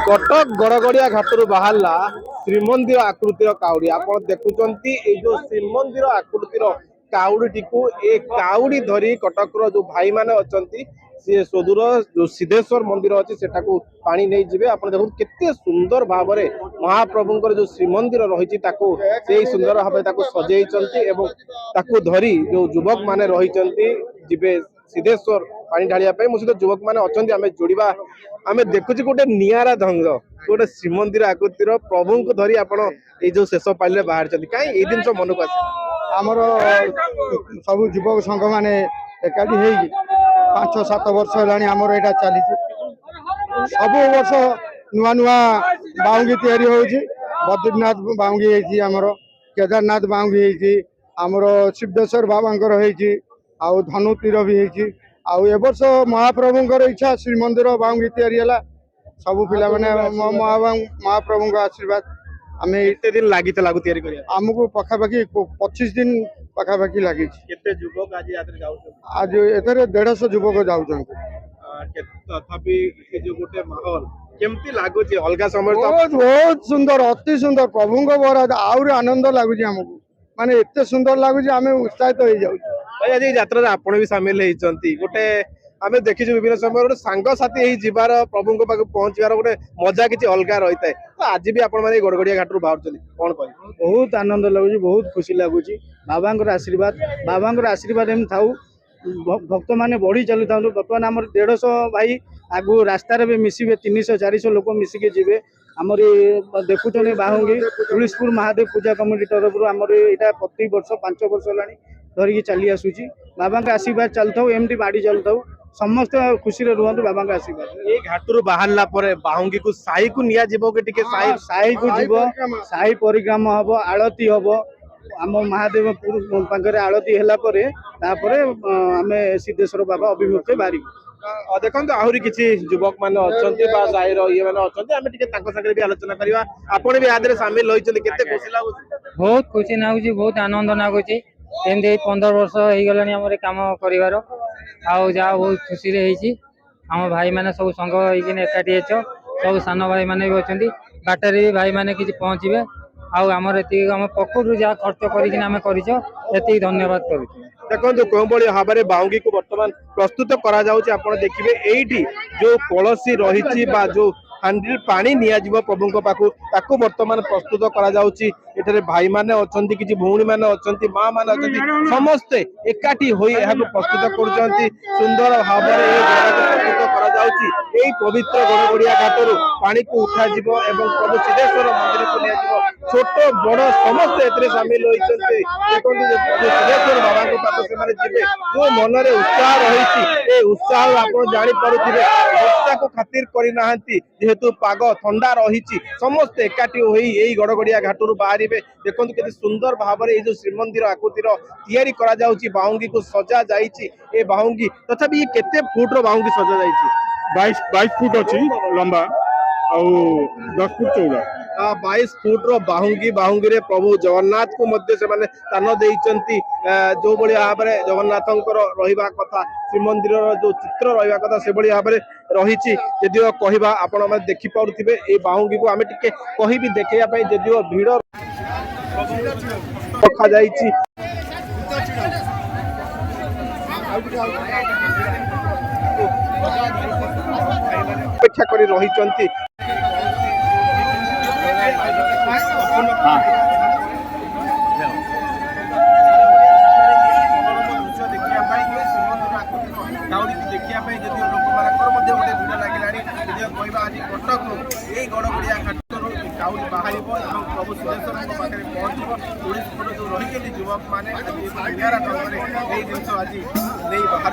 कटक गड़गड़िया घाटू बाहरला श्रीमंदिर आकृतिर काउड़ी आप देखुंत जो श्रीमंदिर आकृतिर काउड़ी को ए काउड़ी धरी कटक जो भाई माने अछंती सी सुदूर जो सिद्धेश्वर मंदिर अच्छी से पानी नहीं जीवे आप देखो केते सुंदर भाव में महाप्रभुंकर जो श्रीमंदिर रही सुंदर भाव सजेई धरी जो युवक माने रही जीवे सिद्धेश्वर पानी ढालिया सहित युवक मैंने अच्छा आम जोड़ा आम देखुचे गोटे निरा ढंग गोटे श्रीमंदिर आकृतिर प्रभु को धरी आप जो शेष पाली बाहर कहीं जिन मन को आमर सब युवक संघ मैंने एकाठी हो 5-7 वर्ष है चली सब वर्ष नुआ नुआ बाउंगी तैयारी होची बद्रीनाथ बाउंगी आमर केदारनाथ बाउंगी आमर सिद्धेश्वर बाबा आउ धनु तीर भी आउ ए वर्ष महाप्रभुंकर इच्छा श्रीमंदिर बाउंगी तैयारी है सब पिला माने महाप्रभु आशीर्वाद आम एते दिन लागि लागू तैयारी करिया आमको पखापाखि 25 दिन पखापाखि लगी युवक आज आज एथरे 150 युवक जाऊँ तथापि जो गोटे माहौल केमती लागुची अलगा समय बहुत बहुत सुंदर अति सुंदर प्रभु बराद आउरी आनंद लगुच आमको माने एते सुंदर लगुच आम उत्साहित हो जाऊ भाई आज यात्रा आपण भी सामिल होती गोटे आम देखी विभिन्न समय गोटे सांगसाथी जीवार प्रभु पाक पहुंचार गोटे मजा किसी अलग रही है तो आज भी आपण मैंने गड़गड़िया घाटू बाहर कौन कह बहुत आनंद लगुच बहुत खुशी लगुच बाबा आशीर्वाद एम था भक्त मैंने बढ़ी चलू था बर्तमान आम 150 भाई आगु रास्तार भी मिसवे 300-400 लोक मिसिके जी आमर देखुन बाहुंगी तुलीसपुर महादेव पूजा कमिटी तरफ आमर यहाँ प्रति वर्ष 5 वर्ष है धरिकी चली आसूची बाबा आशीर्वाद चलता एमती बाड़ी चलता समस्त खुशी रुहतु बाबा आशीर्वाद ये घाटू बाहरला बाहुंगी को साई को निया जीवो के टिके साई को जीव साई परिक्रमा हम आलती हम आम महादेव पाखे आलती आम सिद्धेश्वर बाबा अभिमुखे बाहर देखो आहरी किसी युवक मैंने अच्छा साईर ये मैंने अच्छा भी आलोचना करवा आपण भी आदि सामिल होती खुशी लगुच बहुत खुशी लगुच बहुत आनंद लगुच एमती 15 वर्ष हो गलानी आम कम कर बहुत खुशी आम भाई मैंने सब संघ एकाठी सब सान भाई मैंने भी अच्छा बाटर भी भाई मैंने किसी पहुँचे आमर आम पकड़ जहाँ खर्च कर धन्यवाद करुँ देखो कौ भाव में बाउंगी को बर्तमान प्रस्तुत करा देखिए यही जो कलसी रही जो हांडी पानी नियाजिव प्रभु पाखु बर्तमान प्रस्तुत करा भाई माने अच्छा किसी भौणी मैंने अच्छा माँ मैंने अच्छा समस्ते एकाठी होई प्रस्तुत कर सुंदर भाव में प्रस्तुत करा पवित्र गड़गड़िया घाटू पानी को उठा प्रभु सिद्धेश्वर मंदिर को नियाजिव छोट बड़ समस्त ए सामिल होती देखो सिद्धेश्वर बाबा पाख से जो मन में उत्साह रही उत्साह आप जापे वर्षा को खातिर करना जेहेतु पाग ठंडा रही समस्त एकाठी होई गड़गड़िया घाटू बाहर देखो के सुंदर भाव में जो श्रीमंदिर आकृतिर तैयारी करा जाउची बाहुंगी को सजा जाइची ए बाहुंगी तथापि ये केते फुट रो बाहुंगी सजा जाइची 22 फुट अच्छी लंबा और 10 फुट चौड़ा 22 फुट रो बाहुंगी रे प्रभु जगन्नाथ को मध्य से माने स्थान देइचंती जो बड़ी भाव में जगन्नाथंकर रहिबा कथा श्रीमंदिर जो चित्र रहिबा कथा से बड़ी भाव में रही जदिव कहवा आपण मैंने देखि पारुथिबे ए बाहुंगी को आमे टिके कहि भी देखैया पई जदिव भीड़ रखा जाइची अपेक्षा करी रहिचंती देखिए जब लोक गोटे भिड़ लगे कहवा आज कटक यही गड़गड़िया घाटू काउड़ी बाहर प्रभु सिद्धेश्वर पाखे पहुंचो पुलिस जो रही युवक मैंने निरा ढंग से यही जिन आज नहीं बाहर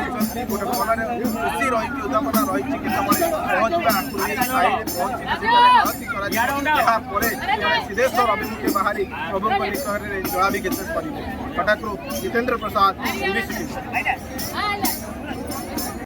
गोटे मन में खुशी रही उदामना रही पहुंचवा सिद्धेश्वर अभिमुखे बाहरी प्रभु निकट जवाबी कटाकू जितेंद्र प्रसाद।